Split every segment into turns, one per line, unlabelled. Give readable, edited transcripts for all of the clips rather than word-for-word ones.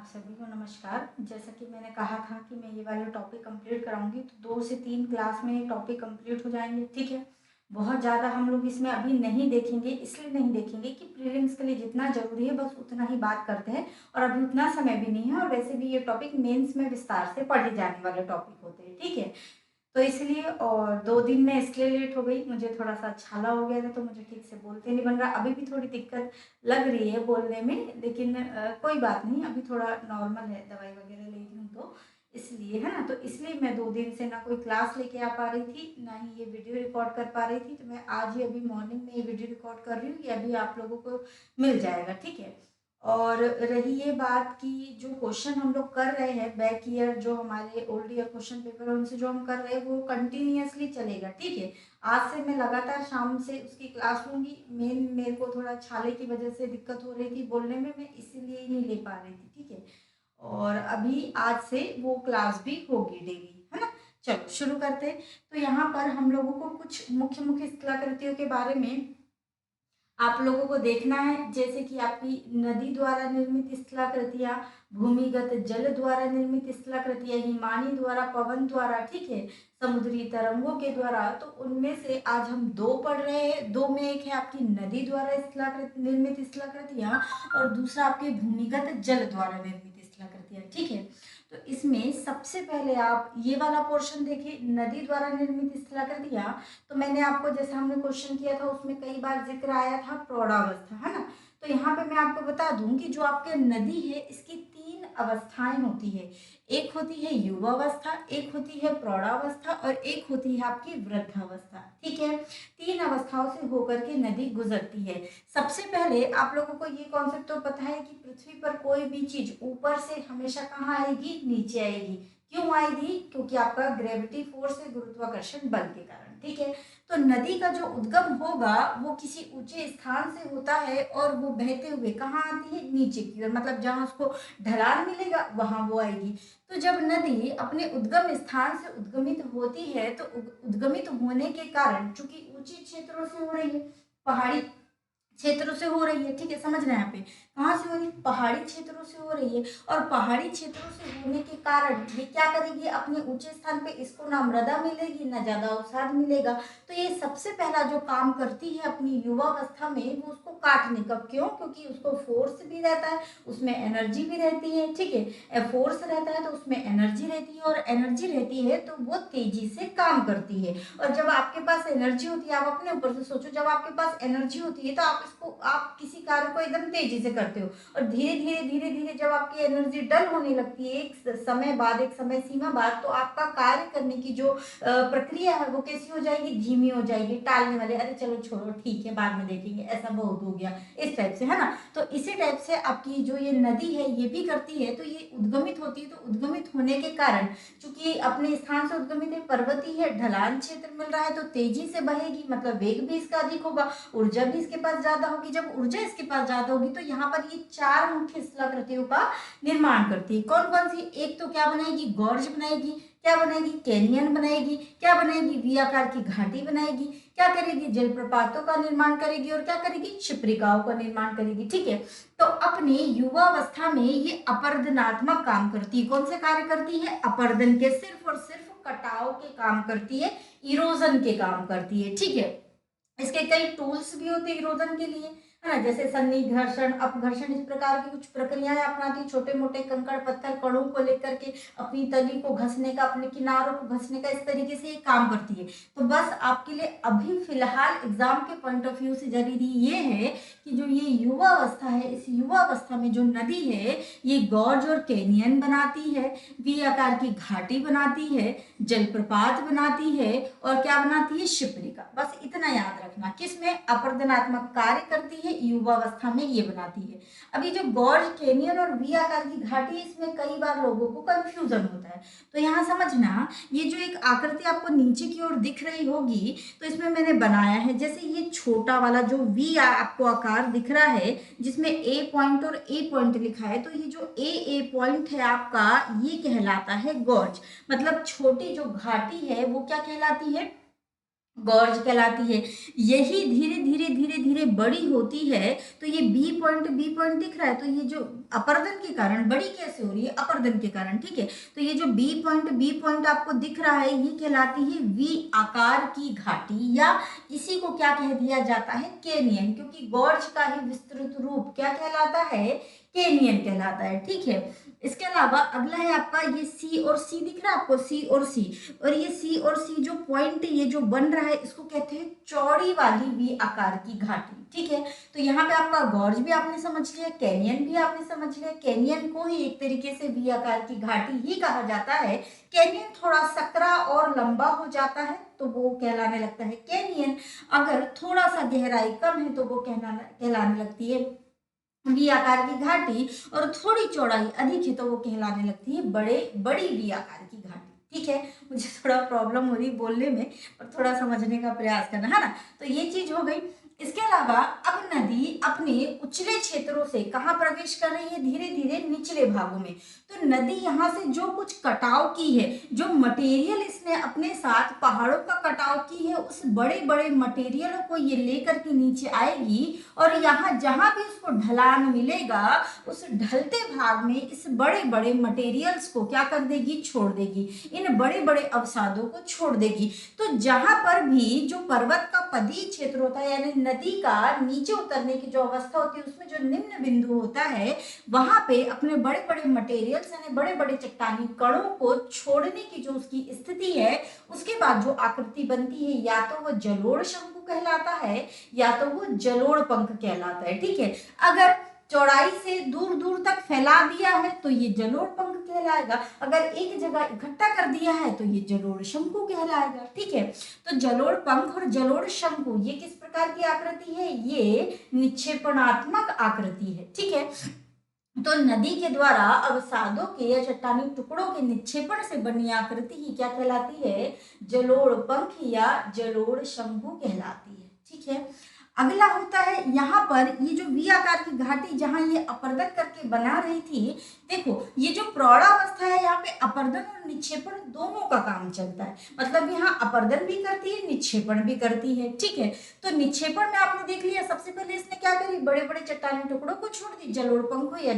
आप सभी को नमस्कार। जैसा कि मैंने कहा था कि मैं ये वाले टॉपिक कंप्लीट कराऊंगी, तो 2 से 3 क्लास में ये टॉपिक कंप्लीट हो जाएंगे। ठीक है, बहुत ज़्यादा हम लोग इसमें अभी नहीं देखेंगे, इसलिए नहीं देखेंगे कि प्रीलिम्स के लिए जितना ज़रूरी है बस उतना ही बात करते हैं, और अभी उतना समय भी नहीं है। और वैसे भी ये टॉपिक मेंस में विस्तार से पढ़े जाने वाले टॉपिक होते हैं। ठीक है, तो इसलिए, और 2 दिन में इसलिए लेट हो गई, मुझे थोड़ा-सा छाला हो गया था, तो मुझे ठीक से बोलते नहीं बन रहा। अभी भी थोड़ी दिक्कत लग रही है बोलने में, लेकिन कोई बात नहीं, अभी थोड़ा नॉर्मल है, दवाई वगैरह ले रही हूँ तो इसलिए, है ना? तो इसलिए मैं 2 दिन से ना कोई क्लास लेके आ पा रही थी, ना ही ये वीडियो रिकॉर्ड कर पा रही थी। तो मैं आज ही अभी मॉर्निंग में ये वीडियो रिकॉर्ड कर रही हूँ, ये अभी आप लोगों को मिल जाएगा। ठीक है? और रही ये बात कि जो क्वेश्चन हम लोग कर रहे हैं बैक ईयर, जो हमारे ओल्ड ईयर क्वेश्चन पेपर है उनसे जो हम कर रहे हैं वो कंटिन्यूअसली चलेगा। ठीक है, आज से मैं लगातार शाम से उसकी क्लास लूँगी। मेरे को थोड़ा छाले की वजह से दिक्कत हो रही थी बोलने में, मैं इसीलिए ही नहीं ले पा रही थी। ठीक है, और अभी आज से वो क्लास भी होगी डेली, है ना? चलो शुरू करते हैं। तो यहाँ पर हम लोगों को कुछ मुख्य मुख्य स्थलाकृतियों के बारे में आप लोगों को देखना है, जैसे कि आपकी नदी द्वारा निर्मित स्थलाकृतियां, भूमिगत जल द्वारा निर्मित स्थलाकृतियां, हिमानी द्वारा, पवन द्वारा, ठीक है, समुद्री तरंगों के द्वारा। तो उनमें से आज हम 2 पढ़ रहे हैं। 2 में एक है आपकी नदी द्वारा निर्मित स्थलाकृतियां, और दूसरा आपके भूमिगत जल द्वारा निर्मित स्थलाकृतियां। ठीक है, तो इसमें सबसे पहले आप ये वाला पोर्शन देखिए, नदी द्वारा निर्मित स्थलाकृतियां। तो मैंने आपको, जैसे हमने क्वेश्चन किया था उसमें कई बार जिक्र आया था प्रौढ़ावस्था, है ना? तो यहाँ पे मैं आपको बता दूं कि जो आपके नदी है इसकी 3 अवस्थाएं होती है। एक होती है युवावस्था, एक होती है प्रौढ़ावस्था, और एक होती है आपकी वृद्धावस्था। ठीक है, 3 अवस्थाओं से होकर के नदी गुजरती है। सबसे पहले आप लोगों को ये कॉन्सेप्ट तो पता है कि पृथ्वी पर कोई भी चीज ऊपर से हमेशा कहाँ आएगी? नीचे आएगी। क्यों आएगी? क्योंकि आपका ग्रेविटी फोर्स है, गुरुत्वाकर्षण बल के कारण। ठीक है, तो नदी का जो उद्गम होगा वो किसी ऊंचे स्थान से होता है, और वो बहते हुए कहाँ आती है? नीचे की ओर, मतलब जहां उसको ढलान मिलेगा वहां वो आएगी। तो जब नदी अपने उद्गम स्थान से उद्गमित होती है, तो उद्गमित होने के कारण, चूंकि ऊंचे क्षेत्रों से हो रही है, पहाड़ी क्षेत्रों से हो रही है, ठीक है, समझना यहाँ पे कहाँ से हो रही है? पहाड़ी क्षेत्रों से हो रही है। और पहाड़ी क्षेत्रों से होने के कारण ये क्या करेगी? अपने ऊंचे स्थान पे इसको ना मृदा मिलेगी ना ज्यादा अवसाद मिलेगा। तो ये सबसे पहला जो काम करती है अपनी युवावस्था में, वो उसको काटने का। क्यों? क्योंकि उसको फोर्स भी रहता है, उसमें एनर्जी भी रहती है। ठीक है, फोर्स रहता है तो उसमें एनर्जी रहती है, और एनर्जी रहती है तो वो तेजी से काम करती है। और जब आपके पास एनर्जी होती है, आप अपने ऊपर से सोचो, जब आपके पास एनर्जी होती है तो आप किसी कार्य को एकदम तेजी से करते हो, और धीरे धीरे धीरे धीरे जब आपकी एनर्जी डल होने लगती है एक समय बाद, एक समय सीमा बाद, तो आपका कार्य करने की जो प्रक्रिया है वो कैसी हो जाएगी? धीमी हो जाएगी, टालने वाले, अरे चलो छोड़ो, ठीक है बाद में देखेंगे, ऐसा बहुत हो गया, इस टाइप से, है ना? तो इसी टाइप से आपकी जो ये नदी है ये भी करती है। तो ये उद्गमित होती है, तो उद्गमित होने के कारण, चूंकि अपने स्थान से उद्गमित है, पर्वतीय है, ढलान क्षेत्र मिल रहा है, तो तेजी से बहेगी, मतलब वेग भी इसका अधिक होगा, ऊर्जा भी इसके पास ज्यादा होगी। जब ऊर्जा इसके पास ज्यादा होगी तो यहाँ पर ये 4 मुख्य स्थलाकृतियों का निर्माण करती है। कौन कौन सी? एक तो क्या बनाएगी? गॉर्ज बनाएगी। क्या बनाएगी? कैनियन बनाएगी। क्या बनाएगी? वी आकार की घाटी बनाएगी। क्या करेगी? जलप्रपातों का निर्माण करेगी। और क्या करेगी? क्षिप्रिकाओं का निर्माण करेगी। ठीक है, तो अपनी युवावस्था में ये अपर्दनात्मक काम करती है। कौन से कार्य करती है? अपर्दन के, सिर्फ और सिर्फ कटाव के काम करती है, इरोजन के काम करती है। ठीक है, इसके कई टूल्स भी होते हैं इरोजन के लिए, है ना? जैसे सन्नी घर्षण, अपघर्षण, इस प्रकार की कुछ प्रक्रियाएं अपनाती है। छोटे मोटे कंकड़ पत्थर कणों को लेकर के अपनी तली को घसने का, अपने किनारों को घसने का, इस तरीके से ये काम करती है। तो बस आपके लिए अभी फिलहाल एग्जाम के पॉइंट ऑफ व्यू से जरूरी ये है कि जो ये युवा अवस्था है, इस युवा अवस्था में जो नदी है ये गॉर्ज और कैनियन बनाती है, वी आकार की घाटी बनाती है, जलप्रपात बनाती है, और क्या बनाती है? शिप्रिका। बस इतना याद रखना, किसमें? अपर्दनात्मक कार्य करती है, युवावस्था में ये बनाती है। अभी जो गॉर्ज, कैनियन और वी आकार की घाटी, इसमें कई बार लोगों को कंफ्यूजन होता है। तो यहाँ समझना, ये जो एक आकृति आपको नीचे की ओर दिख रही होगी, तो इसमें मैंने बनाया है, जैसे ये छोटा वाला जो वी आपको आकार दिख रहा है, जिसमें ए पॉइंट और ए पॉइंट लिखा है, तो ये जो ए पॉइंट है आपका, ये कहलाता है गॉर्ज। मतलब छोटी जो घाटी है वो क्या कहलाती है? गॉर्ज कहलाती है। यही धीरे धीरे धीरे धीरे बड़ी होती है। तो ये बी पॉइंट दिख रहा है, तो ये जो अपरदन के कारण बड़ी कैसे हो रही है, अपरदन के कारण, ठीक है। तो ये जो बी पॉइंट आपको दिख रहा है, ये कहलाती है वी आकार की घाटी, या इसी को क्या कह दिया जाता है, कैनियन, क्योंकि गॉर्ज का ही विस्तृत रूप क्या कहलाता है, कैनियन कहलाता है, ठीक है। इसके अलावा अगला है आपका ये सी और सी दिख रहा है आपको, सी और सी, और ये सी और सी जो पॉइंट ये जो बन रहा है, इसको कहते हैं चौड़ी वाली वी आकार की घाटी, ठीक है। तो यहाँ पे आपका गॉर्ज भी आपने समझ लिया, कैनियन भी आपने समझ लिया। कैनियन को ही एक तरीके से वी आकार की घाटी ही कहा जाता है। कैनियन थोड़ा सकरा और लंबा हो जाता है तो वो कहलाने लगता है कैनियन। अगर थोड़ा सा गहराई कम है तो वो कहलाने लगती है वी आकार की घाटी, और थोड़ी चौड़ाई अधिक है तो वो कहलाने लगती है बड़ी वी आकार की घाटी, ठीक है। मुझे थोड़ा प्रॉब्लम हो रही बोलने में, पर थोड़ा समझने का प्रयास करना, है ना। तो ये चीज हो गई। इसके अलावा अब नदी अपने उचले क्षेत्रों से कहाँ प्रवेश कर रही है, धीरे धीरे निचले भागों में। तो नदी यहाँ से जो कुछ कटाव की है, जो मटेरियल इसने अपने साथ पहाड़ों का कटाव की है, उस बड़े बड़े मटेरियलों को ये लेकर के नीचे आएगी, और यहाँ जहां भी उसको ढलान मिलेगा, उस ढलते भाग में इस बड़े बड़े मटेरियल्स को क्या कर देगी, छोड़ देगी, इन बड़े बड़े अवसादों को छोड़ देगी। तो जहां पर भी जो पर्वत का पदी क्षेत्र होता है, यानी नदी का नीचे उतरने की जो अवस्था होती है, उसमें जो निम्न बिंदु होता है, वहां पे अपने बड़े बड़े मटेरियल्स यानी बड़े बड़े चट्टानी कणों को छोड़ने की जो उसकी स्थिति है, उसके बाद जो आकृति बनती है, या तो वो जलोढ़ शंकु कहलाता है, या तो वो जलोढ़ पंख कहलाता है, ठीक है। अगर चौड़ाई से दूर दूर तक फैला दिया है तो ये जलोढ़ पंख कहलाएगा, अगर एक जगह इकट्ठा कर दिया है तो ये जलोढ़ शंकु कहलाएगा, ठीक है। तो जलोढ़ पंख और जलोढ़ शंकु ये किस प्रकार की आकृति है, ये निक्षेपणात्मक आकृति है, ठीक है। तो नदी के द्वारा अवसादों के या चट्टानी टुकड़ों के निक्षेपण से बनी आकृति ही क्या कहलाती है, जलोढ़ पंख या जलोढ़ शंकु कहलाती है, ठीक है। अगला होता है यहाँ पर ये जो वी आकार की घाटी जहां ये अपर्दन करके बना रही थी, देखो ये जो प्रौढ़ावस्था है, यहाँ पे अपर्दन और निक्षेपण दोनों का काम चलता है, मतलब यहाँ अपर्दन भी करती है, निक्षेपण भी करती है, ठीक है। तो निक्षेपण में आपने देख लिया, सबसे पहले इसने क्या करी, बड़े बड़े चट्टानी टुकड़ों को छोड़ दी, जलोढ़ पंख या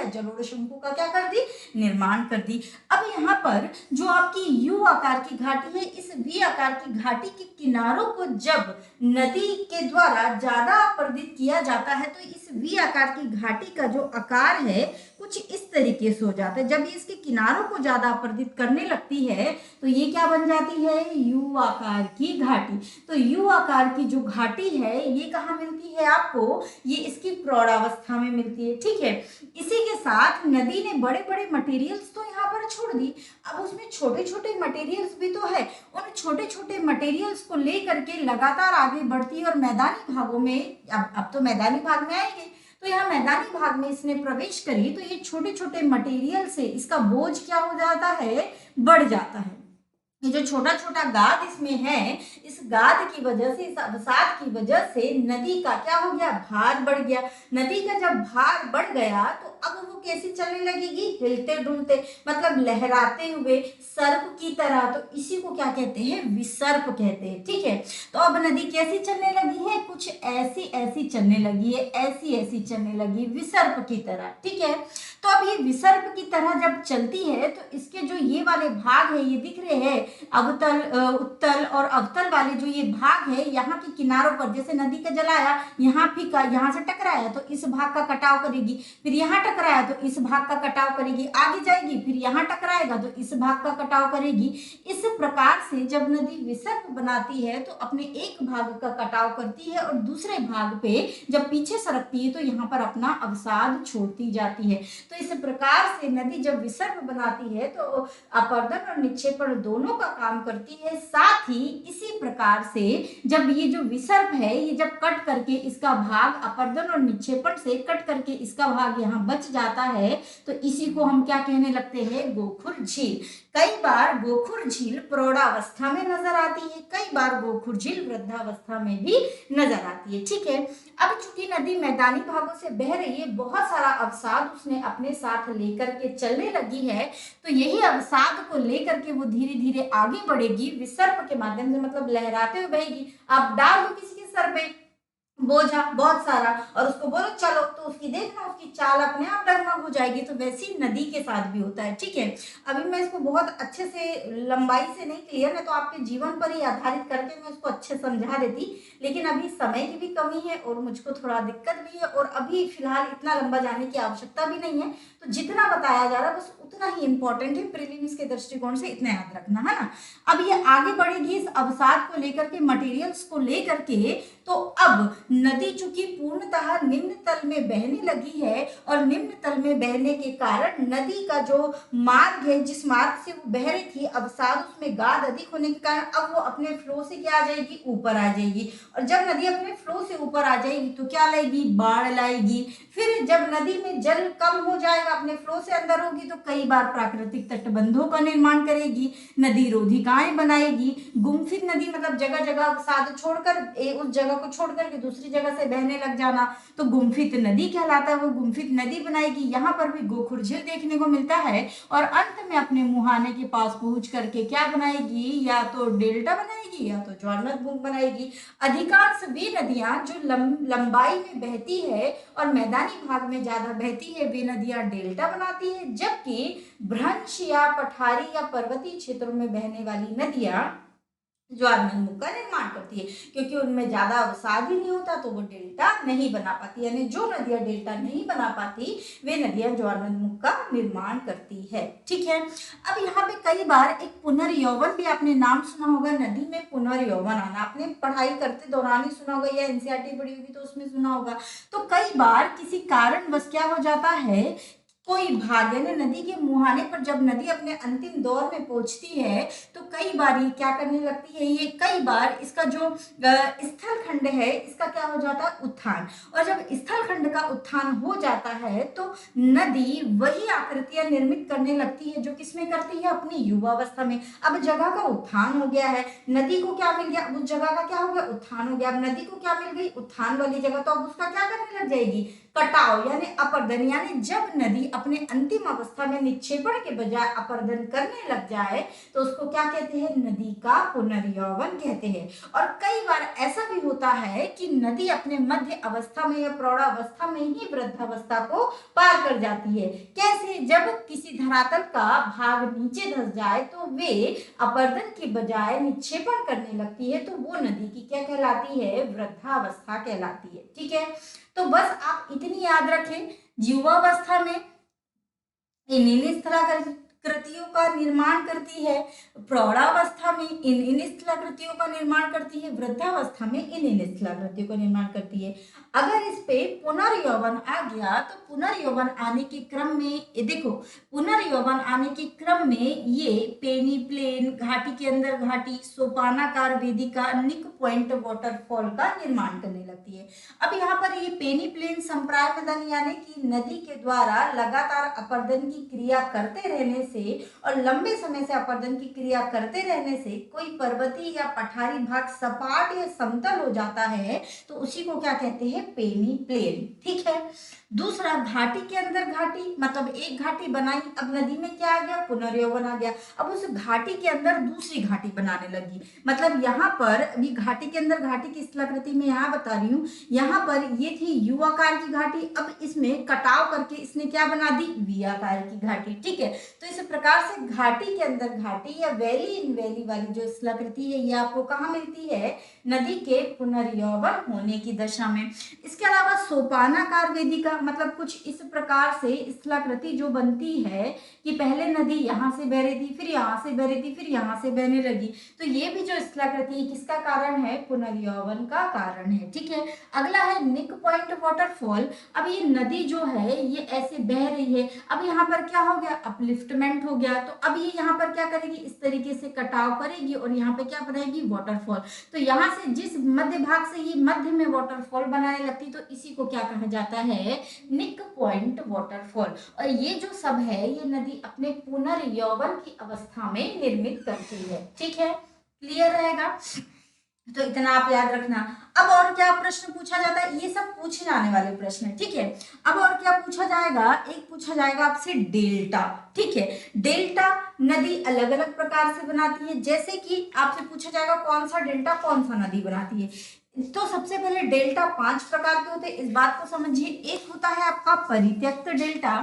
जलोढ़ शंकु का क्या कर दी, निर्माण कर दी। अब यहाँ पर जो आपकी यू आकार की घाटी है, इस वी आकार की घाटी के किनारों को जब नदी के द्वारा ज्यादा अपर्दित किया जाता है, तो इस वी आकार की घाटी का जो आकार है कुछ इस तरीके से हो जाता है। जब इसके किनारों को ज्यादा अपर्दित करने लगती है तो ये क्या बन जाती है, यू आकार की घाटी। तो यू आकार की जो घाटी है ये कहाँ मिलती है आपको, ये इसकी प्रौढ़ावस्था में मिलती है, ठीक है। इसी के साथ नदी ने बड़े बड़े मटेरियल्स तो यहाँ पर छोड़ दी, अब उसमें छोटे छोटे मटेरियल्स भी तो है, उन छोटे छोटे मटेरियल्स को लेकर के लगातार आगे बढ़ती है, और मैदानी भागों में अब तो मैदानी भाग में आएंगे, तो यहाँ मैदानी भाग में इसने प्रवेश करी, तो ये छोटे छोटे मटेरियल से इसका बोझ क्या हो जाता है, बढ़ जाता है। ये जो छोटा छोटा गाद इसमें है, इस गाद की वजह से, इस अवसाद की वजह से नदी का क्या हो गया, भार बढ़ गया। नदी का जब भार बढ़ गया तो अब वो कैसे चलने लगेगी, हिलते डुलते, मतलब लहराते हुए सर्प की तरह। तो इसी को क्या कहते हैं, विसर्प कहते हैं, ठीक है। तो अब नदी कैसी चलने लगी है, कुछ ऐसी ऐसी चलने लगी है, ऐसी ऐसी चलने लगी, विसर्प की तरह, ठीक है। तो अब ये विसर्प की तरह जब चलती है तो इसके जो ये वाले भाग है, ये दिख रहे हैं अवतल, उत्तल और अवतल वाले जो ये भाग है, यहाँ के किनारों पर जैसे नदी का जल आया, यहाँ फीका, यहाँ से टकराया तो इस भाग का कटाव करेगी, फिर यहाँ टकराया तो इस भाग का कटाव करेगी, आगे जाएगी, फिर यहाँ टकराएगा तो इस भाग का कटाव करेगी। इस प्रकार से जब नदी विसर्प बनाती है तो अपने एक भाग का कटाव करती है, और दूसरे भाग पे जब पीछे सरकती है तो यहाँ पर अपना अवसाद छोड़ती जाती है। तो इस प्रकार से नदी जब विसर्प बनाती है तो अपरदन और निक्षेपण दोनों का काम करती है। साथ ही इसी प्रकार से जब ये जो विसर्प है, ये जब कट करके इसका भाग अपरदन और निक्षेपण से कट करके इसका भाग यहाँ बच जाता है, तो इसी को हम क्या कहने लगते हैं, गोखुर झील। कई बार गोखुर झील प्रौढ़ावस्था में नजर आती है, कई बार गोखुर झील वृद्धावस्था में भी नजर आती है, ठीक है। अब चूंकि नदी मैदानी भागों से बह रही है, बहुत सारा अवसाद उसने अपने अपने साथ लेकर के चलने लगी है, तो यही अवसाद को लेकर के वो धीरे धीरे आगे बढ़ेगी, विसर्प के माध्यम से, मतलब लहराते हुए बहेगी। आप डाल दो किसी के सर पे बोझा बहुत सारा और उसको बोलो चलो, तो उसकी देखना उसकी चाल अपने आप डगमग हो जाएगी। तो वैसी नदी के साथ भी होता है, ठीक है। अभी मैं इसको बहुत अच्छे से लंबाई से नहीं, क्लियर है तो आपके जीवन पर ही आधारित करके मैं इसको अच्छे समझा देती, लेकिन अभी समय की भी कमी है और मुझको थोड़ा दिक्कत भी है, और अभी फिलहाल इतना लंबा जाने की आवश्यकता भी नहीं है। तो जितना बताया जा रहा है बस उतना ही इंपॉर्टेंट है, प्रीलिम्स के दृष्टिकोण से इतना याद रखना है ना। अब ये आगे बढ़ेगी इस अवसाद को लेकर के, मटेरियल्स को लेकर के। तो अब नदी चूंकि पूर्णतः निम्न तल में बहने लगी है, और निम्न तल में बहने के कारण नदी का जो मार्ग है, जिस मार्ग से वो बह रही थी, अवसाद उसमें गाद अधिक होने के कारण अब वो अपने फ्लो से क्या आ जाएगी, ऊपर आ जाएगी। और जब नदी अपने फ्लो से ऊपर आ जाएगी तो क्या लाएगी, बाढ़ लाएगी। फिर जब नदी में जल कम हो जाएगा, अपने फ्लो से अंदर होगी, तो कई बार प्राकृतिक तटबंधों का निर्माण करेगी, नदी रोधिकाएं बनाएगी। गुम्फित नदी मतलब जगह जगह अवसाद छोड़कर उस जगह को छोड़कर के दूसरी जगह से बहने लग जाना, तो गुम्फित नदी कहलाता है, वो गुम्फित नदी बनाएगी। यहाँ पर भी गोखुर झील देखने को मिलता है, और अंत में अपने मुहाने के पास पहुंच करके क्या बनाएगी, या तो डेल्टा बनाएगी या तो ज्वारनद बनाएगी। अधिकांश वे नदियां जो लंबाई में बहती है और मैदानी भाग में ज्यादा बहती है, वे नदियां डेल्टा बनाती है, जबकि भ्रंश या पठारी या पर्वतीय क्षेत्रों में बहने वाली नदियां ज्वारनद का निर्माण करती है, क्योंकि उनमें ज्यादा अवसाद ही नहीं होता, तो वो डेल्टा नहीं बना पाती। यानी जो नदियां डेल्टा नहीं बना पाती वे नदियां ज्वारनद का निर्माण करती है, ठीक है। अब यहाँ पे कई बार एक पुनर्यौवन भी आपने नाम सुना होगा, नदी में पुनर्यौवन आना आपने पढ़ाई करते दौरान ही सुना होगा, या एनसीईआरटी पढ़ी होगी तो उसमें सुना होगा। तो कई बार किसी कारणवश क्या हो जाता है, कोई भाग यानी नदी के मुहाने पर जब नदी अपने अंतिम दौर में पहुंचती है, तो कई बार ये क्या करने लगती है, ये कई बार इसका जो स्थल खंड है इसका क्या हो जाता है, उत्थान। और जब स्थल खंड का उत्थान हो जाता है तो नदी वही आकृतियां निर्मित करने लगती है जो किसमें करती है, अपनी युवावस्था में। अब जगह का उत्थान हो गया है, नदी को क्या मिल गया, उस जगह का क्या हो गया, उत्थान हो गया। अब नदी को क्या मिल गई, उत्थान वाली जगह, तो अब उसका क्या करने लग जाएगी, कटाव यानी अपर्दन। यानी जब नदी अपने अंतिम अवस्था में निक्षेपण के बजाय अपर्दन करने लग जाए तो उसको क्या कहते हैं, नदी का पुनर्यौवन कहते हैं। और कई बार ऐसा भी होता है कि नदी अपने मध्य अवस्था में या प्रौढ़ावस्था में ही वृद्धावस्था को पार कर जाती है। कैसे, जब किसी धरातल का भाग नीचे धंस जाए तो वे अपर्दन के बजाय निक्षेपण करने लगती है, तो वो नदी की क्या कहलाती है, वृद्धावस्था कहलाती है, ठीक है। तो बस आप इतनी याद रखें, युवावस्था में इन स्थलाकृतियों का निर्माण करती है, प्रौढ़ावस्था में इन स्थलाकृतियों का निर्माण करती है, वृद्धावस्था में इन स्थलाकृतियों का निर्माण करती है। अगर इस पे पुनर्यौवन आ गया तो पुनर्यौवन आने के क्रम में देखो, पुनर्यौवन आने के क्रम में ये पेनी प्लेन, घाटी के अंदर घाटी, सोपानाकार वेदिका, निक पॉइंट वाटरफॉल का निर्माण करने लगती है। अब यहाँ पर ये पेनी प्लेन संप्राय मदन यानी कि नदी के द्वारा लगातार अपर्दन की क्रिया करते रहने से और लंबे समय से अपर्दन की क्रिया करते रहने से कोई पर्वतीय या पठारी भाग सपाट या समतल हो जाता है, तो उसी को क्या कहते हैं, पेनी प्लेन, ठीक है। दूसरा, घाटी के अंदर घाटी, मतलब एक घाटी बनाई, अब नदी में क्या आ गया, पुनर्यौवन आ गया। अब उस घाटी के अंदर दूसरी घाटी बनाने लगी, मतलब यहाँ पर अभी घाटी के अंदर घाटी की स्थलाकृति में यहाँ बता रही हूँ, यहाँ पर ये थी यू आकार की घाटी, अब इसमें कटाव करके इसने क्या बना दी, वी आकार की घाटी, ठीक है। तो इस प्रकार से घाटी के अंदर घाटी या वैली इन वैली वाली जो स्थलाकृति है ये आपको कहाँ मिलती है, नदी के पुनर्यौवन होने की दशा में। इसके अलावा सोपानाकार वेदिका, मतलब कुछ इस प्रकार से स्थलाकृति जो बनती है कि पहले नदी यहाँ से बह रही थी, फिर यहाँ से बह रही थी, फिर यहाँ से बहने लगी, तो ये भी जो स्थलाकृति है किसका कारण है, पुनर्यौवन का कारण है, ठीक है। अगला है निक पॉइंट वाटरफॉल। अब ये नदी जो है ये ऐसे बह रही है, अब यहाँ पर क्या हो गया, अपलिफ्टमेंट हो गया, तो अब ये यहाँ पर क्या करेगी, इस तरीके से कटाव करेगी और यहाँ पे क्या बनाएगी, वाटरफॉल। तो यहाँ से जिस मध्य भाग से ये मध्य में वाटरफॉल बनाने लगती, तो इसी को क्या कहा जाता है, निक पॉइंट वाटरफॉल। और ये जो सब है ये नदी अपने पुनर्यौवन की अवस्था में निर्मित करती है, ठीक है, क्लियर रहेगा। तो इतना आप याद रखना। अब और क्या प्रश्न पूछा जाता है, ये सब पूछे जाने वाले प्रश्न है, ठीक है। अब और क्या पूछा जाएगा, एक पूछा जाएगा आपसे डेल्टा, ठीक है। डेल्टा नदी अलग अलग प्रकार से बनाती है, जैसे कि आपसे पूछा जाएगा कौन सा डेल्टा कौन सा नदी बनाती है। तो सबसे पहले डेल्टा 5 प्रकार के होते हैं, इस बात को समझिए। एक होता है आपका परित्यक्त डेल्टा।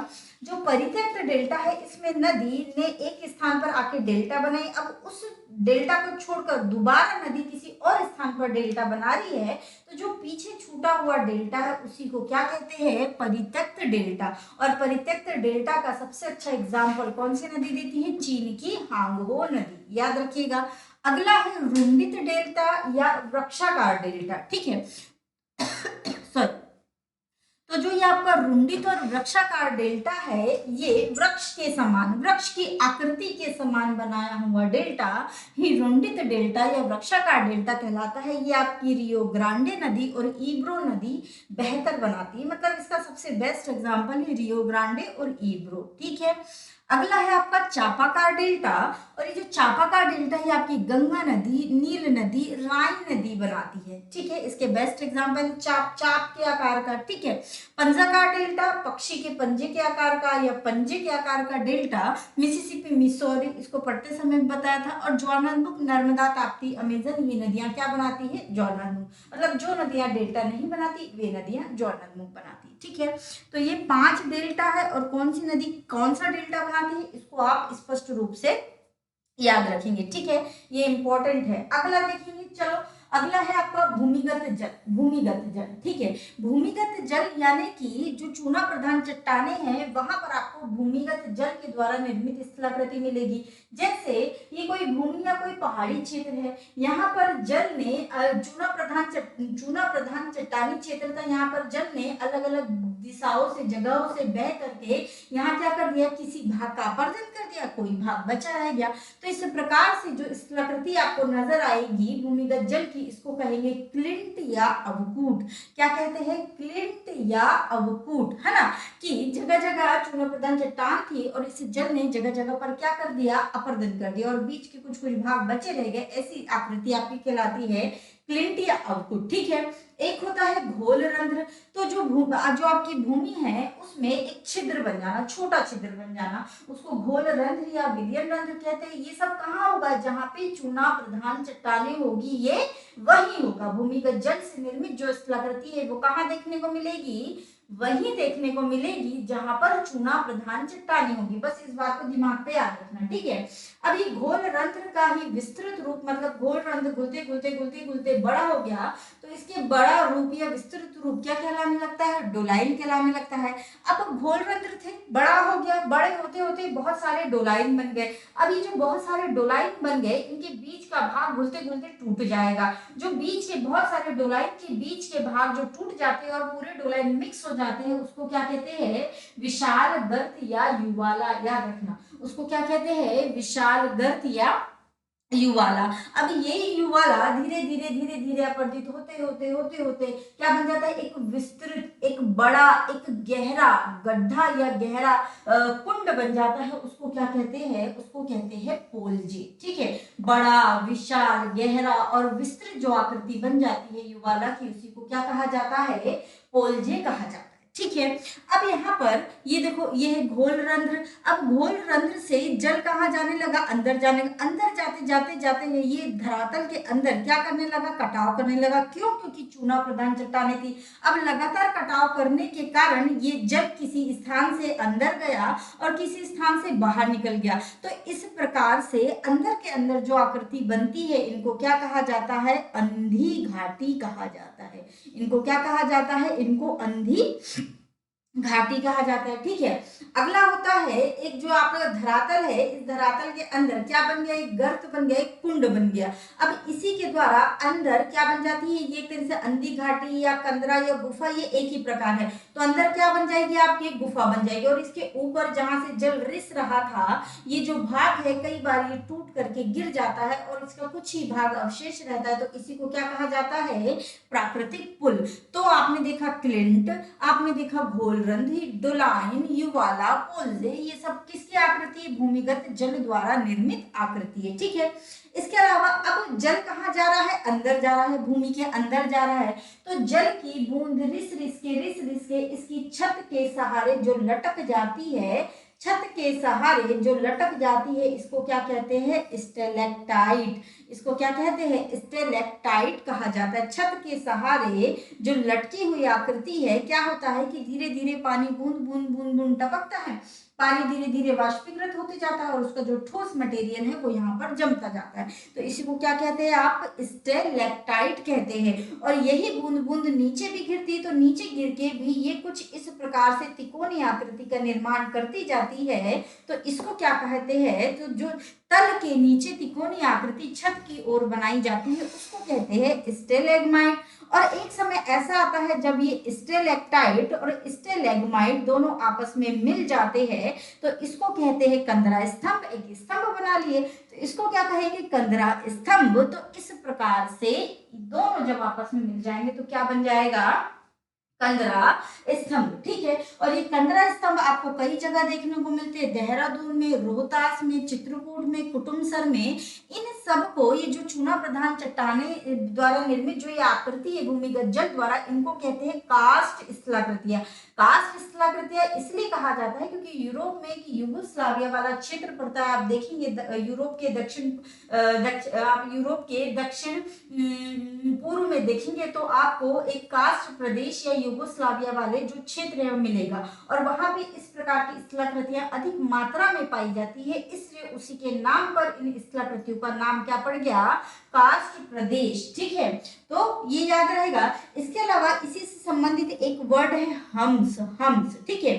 जो परित्यक्त डेल्टा है, इसमें नदी ने एक स्थान पर आके डेल्टा बनाई, अब उस डेल्टा को छोड़कर दोबारा नदी किसी और स्थान पर डेल्टा बना रही है, तो जो पीछे छूटा हुआ डेल्टा है उसी को क्या कहते हैं, परित्यक्त डेल्टा। और परित्यक्त डेल्टा का सबसे अच्छा एग्जाम्पल कौन सी नदी देती है, चीन की हांगहो नदी, याद रखिएगा। अगला है रुंडित डेल्टा या वृक्षाकार डेल्टा, ठीक है। सॉरी, तो जो ये आपका रुंडित और वृक्षाकार डेल्टा है, ये वृक्ष के समान, वृक्ष की आकृति के समान बनाया हुआ डेल्टा ही रुंडित डेल्टा या वृक्षाकार डेल्टा कहलाता है। ये आपकी रियो ग्रांडे नदी और ईब्रो नदी बेहतर बनाती है, मतलब इसका सबसे बेस्ट एग्जांपल है रियो ग्रांडे और ईब्रो, ठीक है। अगला है आपका चापाकार डेल्टा, और ये जो चापाकार डेल्टा है आपकी गंगा नदी, नील नदी, राइन नदी बनाती है, ठीक है। इसके बेस्ट एग्जांपल चाप, चाप के आकार का, ठीक है। पंजाकार डेल्टा पक्षी के पंजे के आकार का या पंजे के आकार का डेल्टा, मिसिसिपी, मिसौरी, इसको पढ़ते समय बताया था। और ज्वारनदमुख, नर्मदा, ताप्ती, अमेजन, ये नदियां क्या बनाती है, ज्वारनदमुख, मतलब जो नदियां डेल्टा नहीं बनाती वे नदियां ज्वारनदमुख बनाती, ठीक है। तो ये 5 डेल्टा है, और कौन सी नदी कौन सा डेल्टा बनाती है, इसको आप स्पष्ट रूप से याद रखेंगे, ठीक है। ये इंपॉर्टेंट है। अगला देखेंगे, चलो अगला है आपका भूमिगत जल, भूमिगत जल, ठीक है। भूमिगत जल यानी कि जो चूना प्रधान चट्टाने हैं वहां पर आपको भूमिगत जल के द्वारा निर्मित स्थलाकृति मिलेगी। जैसे ये कोई भूमि या कोई पहाड़ी क्षेत्र है, यहाँ पर जल ने चूना प्रधान चट्टानी क्षेत्र था, यहाँ पर जल ने अलग अलग दिशाओं से, जगहों से बह करके यहाँ क्या कर दिया, किसी भाग का अपरदन कर दिया, कोई भाग बचा रह गया। तो इस प्रकार से जो स्थलाकृति आपको नजर आएगी भूमिगत जल की, इसको कहेंगे क्लिंट या अवकूट। क्या कहते हैं, क्लिंट या अवकूट, है ना। कि जगह जगह चूना प्रधान चट्टान थी और इस जल ने जगह जगह पर क्या कर दिया, अपरदन कर दिया, और बीच के कुछ कुछ भाग बचे रह गए। ऐसी आकृति आपकी कहलाती है क्लिंट या अवकूट, ठीक है। एक होता है घोल रंध्र। तो जो आपकी भूमि है उसमें एक छिद्र बन जाना, छोटा छिद्र बन जाना, उसको घोल रंध्र या विलयन रंध्र कहते हैं। ये सब कहाँ होगा, जहाँ पे चूना प्रधान चट्टानें होगी, ये वही होगा। भूमिगत जल से निर्मित जो स्थलाकृति है वो कहाँ देखने को मिलेगी, वही देखने को मिलेगी जहां पर चूना प्रधान चट्टानी होगी। बस इस बात को दिमाग पे याद रखना, ठीक है। अब ये घोल रंध्र का ही विस्तृत रूप, मतलब घोल रंध्र घुलते घुलते घुलते घुलते बड़ा हो गया, तो इसके बड़ा रूप या विस्तृत रूप क्या कहलाने लगता है, डोलाइन कहलाने लगता है। अब घोल रंध्र थे, बड़ा हो गया, बड़े होते होते बहुत सारे डोलाइन बन गए। अब ये जो बहुत सारे डोलाइन बन गए, इनके बीच का भाग घुलते घुलते टूट जाएगा। जो बीच के बहुत सारे डोलाइन के बीच के भाग जो टूट जाते हैं और पूरे डोलाइन मिक्स हो जाते हैं, उसको क्या कहते हैं, विशाल गर्त या युवाला, याद रखना। उसको क्या कहते हैं, विशाल गर्त या युवाला। अब ये युवाला धीरे धीरे धीरे धीरे अपरदित होते होते होते होते क्या बन जाता है, एक विस्तृत, एक बड़ा, एक गहरा गड्ढा या गहरा कुंड बन जाता है। उसको क्या कहते हैं, उसको कहते हैं पोलजे, ठीक है। बड़ा, विशाल, गहरा और विस्तृत जो आकृति बन जाती है युवाला की, उसी को क्या कहा जाता है, पोलजे कहा जाता है, ठीक है। अब यहाँ पर ये देखो, ये है घोल रंध्र। अब घोल रंध्र से जल कहाँ जाने लगा, अंदर जाने, अंदर जाते जाते जाते ये धरातल के अंदर क्या करने लगा, कटाव करने लगा। क्यों, क्योंकि चूना प्रधान चट्टानें थी। अब लगातार कटाव करने के कारण ये जल किसी स्थान से अंदर गया और किसी स्थान से बाहर निकल गया। तो इस प्रकार से अंदर के अंदर जो आकृति बनती है, इनको क्या कहा जाता है, अंधी घाटी कहा जाता है। इनको क्या कहा जाता है, इनको अंधी घाटी कहा जाता है, ठीक है। अगला होता है एक जो आपका धरातल है, इस धरातल के अंदर क्या बन गया, एक गर्त बन गया, एक कुंड बन गया। अब इसी के द्वारा अंदर क्या बन जाती है, ये एक तरह से अंधी घाटी या कंदरा या गुफा, ये एक ही प्रकार है। तो अंदर क्या बन जाएगी आपकी, एक गुफा बन जाएगी, और इसके ऊपर जहां से जल रिस रहा था, ये जो भाग है कई बार ये टूट करके गिर जाता है और इसका कुछ ही भाग अवशेष रहता है। तो इसी को क्या कहा जाता है, प्राकृतिक पुल। तो आपने देखा क्लिंट, आपने देखा घोल गोलरंध्री, डोलाइन, युवाला, पोल्जे, ये सब किसकी आकृति है? भूमिगत जल द्वारा निर्मित आकृति है। ठीक है, इसके अलावा अब जल कहाँ जा रहा है? अंदर जा रहा है, भूमि के अंदर जा रहा है। तो जल की बूंद रिस रिस के इसकी छत के सहारे जो लटक जाती है, छत के सहारे जो लटक जाती है, इसको क्या कहते हैं? स्टेलेक्टाइट। इसको क्या कहते हैं? स्टेलेक्टाइट कहा जाता है। छत के सहारे जो लटकी हुई आकृति है, क्या होता है कि धीरे धीरे पानी बूंद बूंद बूंद बूंद टपकता है, पानी धीरे धीरे वाष्पीकृत होते जाता है और उसका जो ठोस मटेरियल है वो यहाँ पर जमता जाता है। तो इसी को क्या कहते हैं? आप स्टेलेक्टाइट कहते हैं। और यही बूंद बूंद नीचे भी गिरती है, तो नीचे गिर के भी ये कुछ इस प्रकार से त्रिकोणीय आकृति का निर्माण करती जाती है। तो इसको क्या कहते हैं? तो जो तल के नीचे त्रिकोणीय आकृति छत की ओर बनाई जाती है, उसको कहते हैं स्टेलेग्माइट। और एक समय ऐसा आता है जब ये स्टेलेक्टाइट और स्टेलेग्माइट दोनों आपस में मिल जाते हैं, तो इसको कहते हैं कंदरा स्तंभ। एक स्तंभ बना लिए, तो इसको क्या कहेंगे? कंदरा स्तंभ। तो इस प्रकार से दोनों जब आपस में मिल जाएंगे तो क्या बन जाएगा? कंदरा स्तंभ। ठीक है, और ये कंदरा स्तंभ आपको कई जगह देखने को मिलते हैं, देहरादून में, रोहतास में, चित्रकूट में, कुटुम्बसर में। इन सब को, ये जो चूना प्रधान चट्टाने द्वारा निर्मित जो ये आकृति है भूमिगत जल द्वारा, इनको कहते हैं कास्ट स्थलाकृतियां। कास्ट स्थलाकृतियां इसलिए कहा जाता है क्योंकि यूरोप में कि यूगोस्लाविया वाला क्षेत्र पड़ता है। आप देखेंगे यूरोप के दक्षिण पूर्व में देखेंगे तो आपको एक कास्ट प्रदेश या यूगोस्लाविया वाले जो क्षेत्र है मिलेगा, और वहां भी इस प्रकार की स्थलाकृतियां अधिक मात्रा में पाई जाती है। इसलिए उसी के नाम पर इन स्थलाकृतियों का नाम क्या पड़ गया? कास्ट प्रदेश। ठीक है, तो ये याद रहेगा। इसके अलावा इसी से संबंधित एक वर्ड है हम्स। हम्स, ठीक है,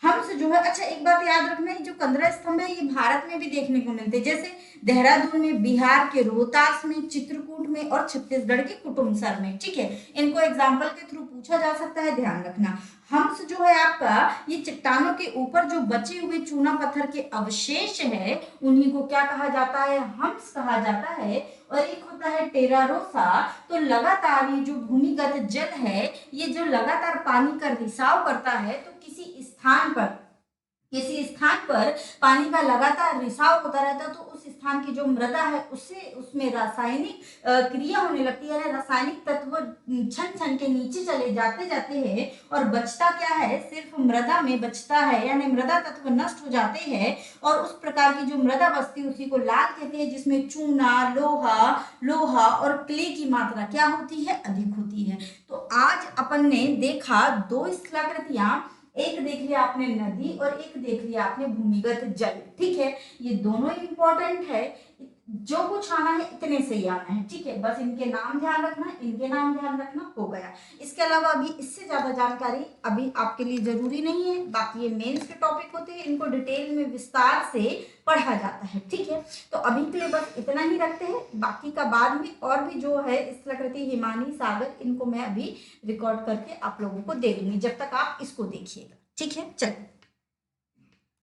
हम्स जो है, अच्छा एक बात याद रखना है, जो कंदरा स्तंभ है ये भारत में भी देखने को मिलते हैं, जैसे देहरादून में, बिहार के रोहतास में, चित्रकूट में और छत्तीसगढ़ के कुटुम्बसर में। ठीक है, इनको एग्जाम्पल के थ्रू पूछा जा सकता है, ध्यान रखना। हम्स जो है आपका, ये चट्टानों के ऊपर जो बचे हुए चूना पत्थर के अवशेष है, उन्हीं को क्या कहा जाता है? हम्स कहा जाता है। और एक होता है टेरारोसा। तो लगातार ये जो भूमिगत जल है, ये जो लगातार पानी का रिसाव करता है, तो किसी स्थान पर पानी का लगातार रिसाव होता रहता है, तो उस स्थान की जो मृदा है उसमें रासायनिक क्रिया होने लगती है, रासायनिक तत्व छन छन के नीचे चले जाते हैं, और बचता क्या है? सिर्फ मृदा में बचता है, यानी मृदा तत्व नष्ट हो जाते हैं, और उस प्रकार की जो मृदा बचती है उसी को लाल कहते हैं, जिसमें चूना, लोहा और क्ले की मात्रा क्या होती है? अधिक होती है। तो आज अपन ने देखा दो स्थलाकृतियां, एक देख लिया आपने नदी और एक देख लिया आपने भूमिगत जल। ठीक है, ये दोनों इंपॉर्टेंट है, जो कुछ आना है इतने से ही आना है। ठीक है, बस इनके नाम ध्यान रखना, इनके नाम ध्यान रखना, हो गया। इसके अलावा अभी इससे ज्यादा जानकारी अभी आपके लिए जरूरी नहीं है। बाकी ये मेंस के टॉपिक होते हैं, इनको डिटेल में विस्तार से पढ़ा जाता है। ठीक है, तो अभी के लिए बस इतना ही रखते हैं, बाकी का बाद में और भी जो है स्थलाकृति, हिमानी, सागर, इनको मैं अभी रिकॉर्ड करके आप लोगों को दे दूंगी, जब तक आप इसको देखिएगा। ठीक है, चलिए।